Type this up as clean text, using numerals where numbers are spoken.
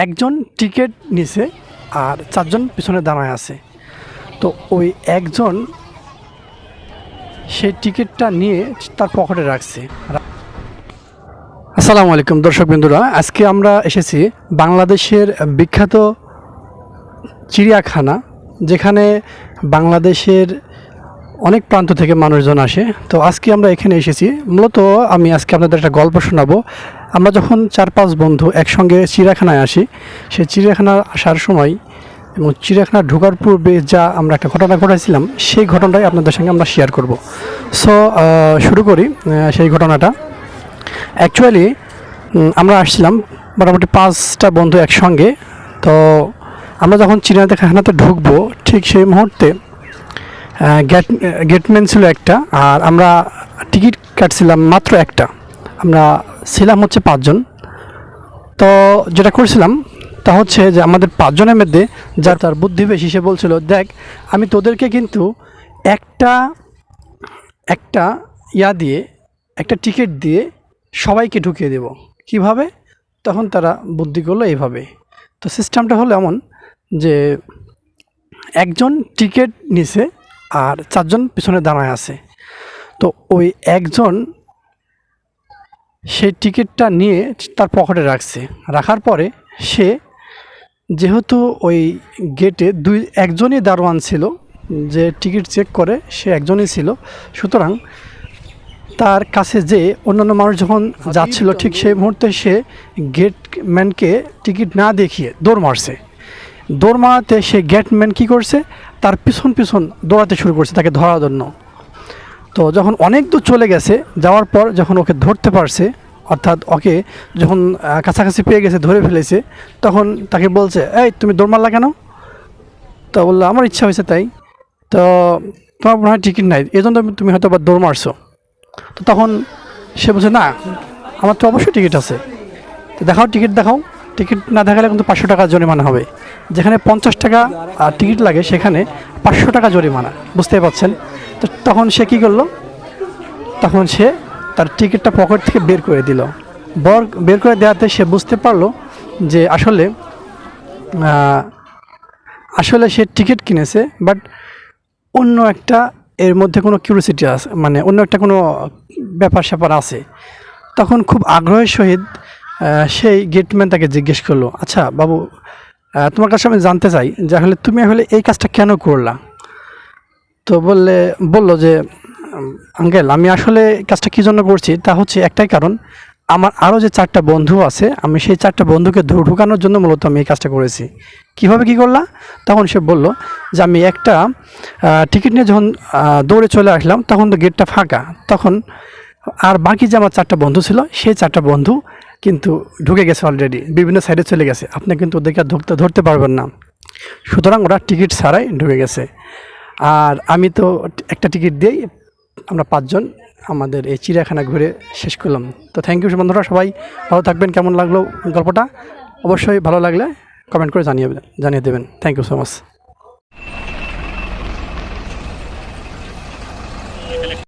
একজন টিকিট নিছে আর 4 জন পিছনে দাঁড়ায় আছে। তো ওই একজন সেই টিকিটটা নিয়ে তার পকেটে রাখছে। আসসালামু আলাইকুম দর্শক বন্ধুরা, আজকে আমরা এসেছি বাংলাদেশের বিখ্যাত চিড়িয়াখানা, যেখানে বাংলাদেশের অনেক প্রান্ত থেকে মানুষজন আসে। তো আজকে আমরা এখানে এসেছি মূলত আমি আজকে আপনাদের একটা গল্প শোনাবো। আমরা যখন 4-5 বন্ধু একসঙ্গে চিড়িয়াখানায় আসি, সেই চিড়িয়াখানা আসার সময় এবং চিড়িয়াখানা ঢোকার পূর্বে যা আমরা একটা ঘটনা ঘটাইছিলাম, সেই ঘটনাটাই আপনাদের সঙ্গে আমরা শেয়ার করব। সো শুরু করি সেই ঘটনাটা। অ্যাকচুয়ালি আমরা আসছিলাম মোটামুটি 5টা বন্ধু একসঙ্গে। তো আমরা যখন চিড়িয়াখানাতে ঢুকবো ঠিক সেই মুহূর্তে গেটম্যান ছিল একটা, আর আমরা টিকিট কাটছিলাম মাত্র একটা। আমরা ছিলাম হচ্ছে 5 জন। তো যেটা করছিলাম তা হচ্ছে যে আমাদের 5 জনের মধ্যে যার তার বুদ্ধি বেশি, সে বলছিল, দেখ আমি তোদেরকে কিন্তু একটা একটা টিকিট দিয়ে সবাইকে ঢুকিয়ে দেব। কিভাবে? তখন তারা বুদ্ধি করলো এইভাবে। তো সিস্টেমটা হলো এমন যে একজন টিকিট নিছে আর 4 জন পিছনে দাঁড়ায় আছে। তো ওই একজন সেই টিকিটটা নিয়ে তার পকেটে রাখছে। রাখার পরে সে, যেহেতু ওই গেটে একজনই দারোয়ান ছিল, যে টিকিট চেক করে সে একজনই ছিল, সুতরাং তার কাছে যে অন্যান্য মানুষ যখন যাচ্ছিল ঠিক সেই মুহূর্তে সে গেটম্যানকে টিকিট না দেখিয়ে দৌড় মারছে। দৌড় মারাতে সে গেটম্যান কী করছে, তার পিছন দৌড়াতে শুরু করছে তাকে ধরার জন্য। তো যখন অনেক দূর চলে গেছে, যাওয়ার পর যখন ওকে ধরতে পারছে, অর্থাৎ ওকে যখন কাছাকাছি পেয়ে গেছে, ধরে ফেলেছে, তখন তাকে বলছে, এই তুমি দৌড় মারলা কেন? তো বললো, আমার ইচ্ছা হয়েছে তাই। তো তোমার মনে হয় টিকিট নাই, এই জন্য তুমি হয়তো বা দৌড় মারছো। তো তখন সে বলছে, না আমার তো অবশ্যই টিকিট আছে। তো দেখাও, টিকিট দেখাও। টিকিট না দেখালে কিন্তু 500 টাকা জরিমানা হবে। যেখানে 50 টাকা টিকিট লাগে সেখানে 500 টাকা জরিমানা, বুঝতে পারছেন? তো তখন সে কী করলো, তখন সে তার টিকিটটা পকেট থেকে বের করে দিল। বের করে দেওয়াতে সে বুঝতে পারলো যে আসলে সে টিকিট কিনেছে, বাট অন্য একটা এর মধ্যে কোনো কিউরিওসিটি আছে, মানে অন্য একটা কোনো ব্যাপার স্যাপার আছে। তখন খুব আগ্রহের সহিত সেই গেটম্যান তাকে জিজ্ঞেস করলো, আচ্ছা বাবু, তোমার কাছে আমি জানতে চাই যে আসলে তুমি এই কাজটা কেন করলা? তো বললো যে, আঙ্কেল আমি আসলে কাজটা কী জন্য করছি তা হচ্ছে একটাই কারণ, আমার আরও যে 4টা বন্ধু আছে, আমি সেই 4টা বন্ধুকে ঢুকানোর জন্য মূলত আমি এই কাজটা করেছি। কীভাবে কী করলা? তখন সে বলল যে আমি একটা টিকিট নিয়ে যখন দৌড়ে চলে আসলাম, তখন তো গেটটা ফাঁকা, তখন আর বাকি যে আমার 4টা বন্ধু ছিল, সেই 4টা বন্ধু কিন্তু ঢুকে গেছে অলরেডি, বিভিন্ন সাইডে চলে গেছে। আপনি কিন্তু ওদেরকে আর ধরতে পারবেন না, সুতরাং ওরা টিকিট ছাড়াই ঢুকে গেছে। আর আমি তো একটা টিকিট দিয়েই আমরা 5 জন আমাদের এই চিড়িয়াখানা ঘুরে শেষ করলাম। তো থ্যাংক ইউ বন্ধুরা, সবাই ভালো থাকবেন। কেমন লাগলো গল্পটা অবশ্যই ভালো লাগলে কমেন্ট করে জানিয়ে দেবেন। Thank you so much.